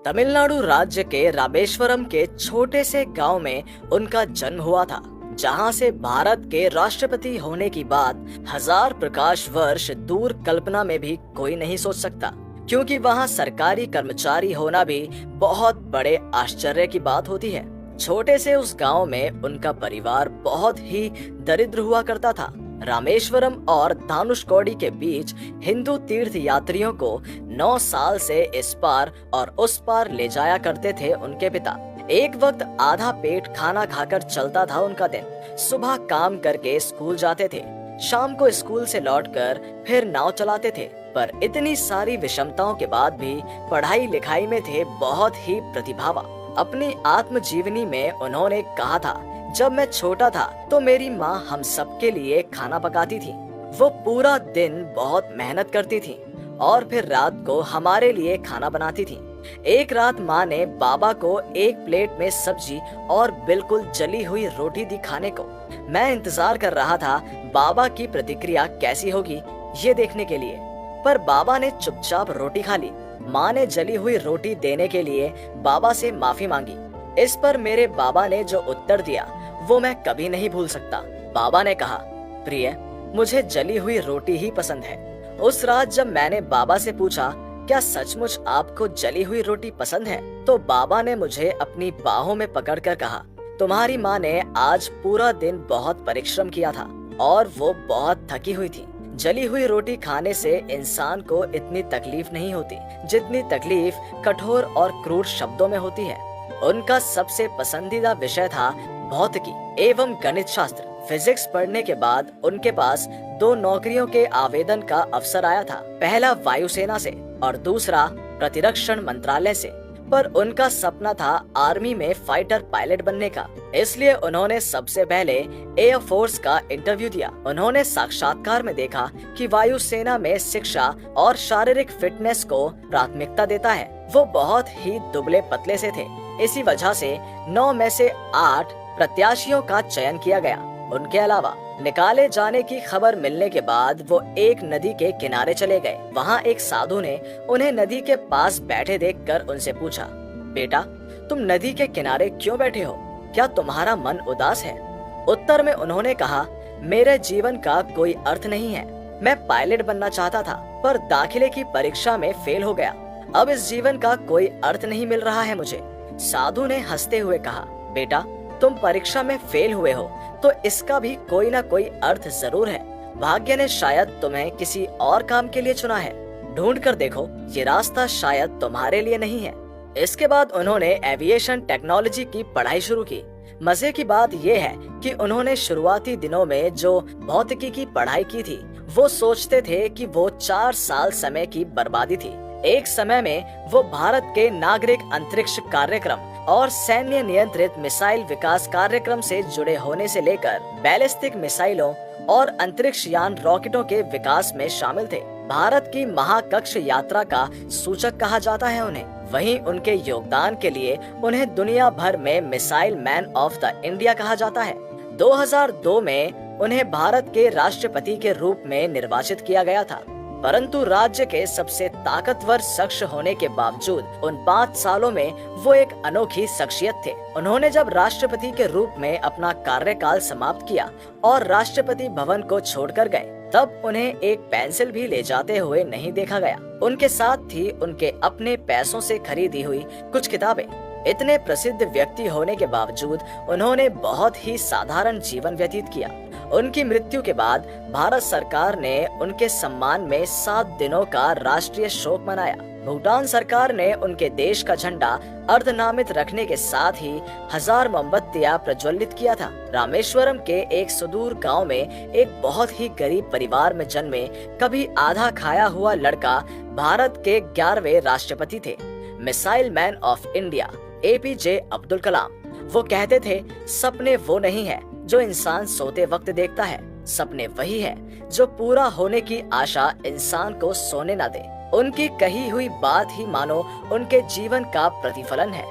तमिलनाडु राज्य के रामेश्वरम के छोटे से गांव में उनका जन्म हुआ था, जहां से भारत के राष्ट्रपति होने की बात हजार प्रकाश वर्ष दूर कल्पना में भी कोई नहीं सोच सकता, क्योंकि वहां सरकारी कर्मचारी होना भी बहुत बड़े आश्चर्य की बात होती है। छोटे से उस गांव में उनका परिवार बहुत ही दरिद्र हुआ करता था। रामेश्वरम और धानुषकोडी के बीच हिंदू तीर्थ यात्रियों को 9 साल से इस पार और उस पार ले जाया करते थे उनके पिता। एक वक्त आधा पेट खाना खाकर चलता था उनका दिन। सुबह काम करके स्कूल जाते थे, शाम को स्कूल से लौटकर फिर नाव चलाते थे। पर इतनी सारी विषमताओं के बाद भी पढ़ाई लिखाई में थे बहुत ही प्रतिभावान। अपनी आत्मजीवनी में उन्होंने कहा था, जब मैं छोटा था तो मेरी माँ हम सबके लिए खाना पकाती थी। वो पूरा दिन बहुत मेहनत करती थी और फिर रात को हमारे लिए खाना बनाती थी। एक रात माँ ने बाबा को एक प्लेट में सब्जी और बिल्कुल जली हुई रोटी दी खाने को। मैं इंतजार कर रहा था बाबा की प्रतिक्रिया कैसी होगी ये देखने के लिए, पर बाबा ने चुपचाप रोटी खा ली। माँ ने जली हुई रोटी देने के लिए बाबा से माफी मांगी। इस पर मेरे बाबा ने जो उत्तर दिया वो मैं कभी नहीं भूल सकता। बाबा ने कहा, प्रिय, मुझे जली हुई रोटी ही पसंद है। उस रात जब मैंने बाबा से पूछा, क्या सचमुच आपको जली हुई रोटी पसंद है, तो बाबा ने मुझे अपनी बाहों में पकड़कर कहा, तुम्हारी माँ ने आज पूरा दिन बहुत परिश्रम किया था और वो बहुत थकी हुई थी। जली हुई रोटी खाने से इंसान को इतनी तकलीफ नहीं होती जितनी तकलीफ कठोर और क्रूर शब्दों में होती है। उनका सबसे पसंदीदा विषय था भौतिकी एवं गणित शास्त्र। फिजिक्स पढ़ने के बाद उनके पास 2 नौकरियों के आवेदन का अवसर आया था, पहला वायुसेना से और दूसरा प्रतिरक्षण मंत्रालय से। पर उनका सपना था आर्मी में फाइटर पायलट बनने का, इसलिए उन्होंने सबसे पहले एयर फोर्स का इंटरव्यू दिया। उन्होंने साक्षात्कार में देखा कि वायुसेना में शिक्षा और शारीरिक फिटनेस को प्राथमिकता देता है। वो बहुत ही दुबले पतले से थे, इसी वजह से 9 में से 8 प्रत्याशियों का चयन किया गया। उनके अलावा निकाले जाने की खबर मिलने के बाद वो एक नदी के किनारे चले गए। वहाँ एक साधु ने उन्हें नदी के पास बैठे देखकर उनसे पूछा, बेटा, तुम नदी के किनारे क्यों बैठे हो? क्या तुम्हारा मन उदास है? उत्तर में उन्होंने कहा, मेरे जीवन का कोई अर्थ नहीं है। मैं पायलट बनना चाहता था पर दाखिले की परीक्षा में फेल हो गया। अब इस जीवन का कोई अर्थ नहीं मिल रहा है मुझे। साधु ने हंसते हुए कहा, बेटा, तुम परीक्षा में फेल हुए हो तो इसका भी कोई ना कोई अर्थ जरूर है। भाग्य ने शायद तुम्हें किसी और काम के लिए चुना है। ढूंढ कर देखो, ये रास्ता शायद तुम्हारे लिए नहीं है। इसके बाद उन्होंने एविएशन टेक्नोलॉजी की पढ़ाई शुरू की। मजे की बात यह है कि उन्होंने शुरुआती दिनों में जो भौतिकी की पढ़ाई की थी वो सोचते थे कि वो 4 साल समय की बर्बादी थी। एक समय में वो भारत के नागरिक अंतरिक्ष कार्यक्रम और सैन्य नियंत्रित मिसाइल विकास कार्यक्रम से जुड़े होने से लेकर बैलिस्टिक मिसाइलों और अंतरिक्ष यान रॉकेटों के विकास में शामिल थे। भारत की महाकक्ष यात्रा का सूचक कहा जाता है उन्हें। वहीं उनके योगदान के लिए उन्हें दुनिया भर में missile man of the India कहा जाता है। 2002 में उन्हें भारत के राष्ट्रपति के रूप में निर्वाचित किया गया था, परंतु राज्य के सबसे ताकतवर शख्स होने के बावजूद उन 5 सालों में वो एक अनोखी शख्सियत थे। उन्होंने जब राष्ट्रपति के रूप में अपना कार्यकाल समाप्त किया और राष्ट्रपति भवन को छोड़कर गए, तब उन्हें एक पेंसिल भी ले जाते हुए नहीं देखा गया। उनके साथ थी उनके अपने पैसों से खरीदी हुई कुछ किताबें। इतने प्रसिद्ध व्यक्ति होने के बावजूद उन्होंने बहुत ही साधारण जीवन व्यतीत किया। उनकी मृत्यु के बाद भारत सरकार ने उनके सम्मान में 7 दिनों का राष्ट्रीय शोक मनाया। भूटान सरकार ने उनके देश का झंडा अर्धनामित रखने के साथ ही 1000 मोमबत्तियां प्रज्वलित किया था। रामेश्वरम के एक सुदूर गांव में एक बहुत ही गरीब परिवार में जन्मे कभी आधा खाया हुआ लड़का भारत के 11वें राष्ट्रपति थे, missile man of India APJ Abdul Kalam. वो कहते थे, सपने वो नहीं है जो इंसान सोते वक्त देखता है, सपने वही है जो पूरा होने की आशा इंसान को सोने न दे। उनकी कही हुई बात ही मानो उनके जीवन का प्रतिफलन है।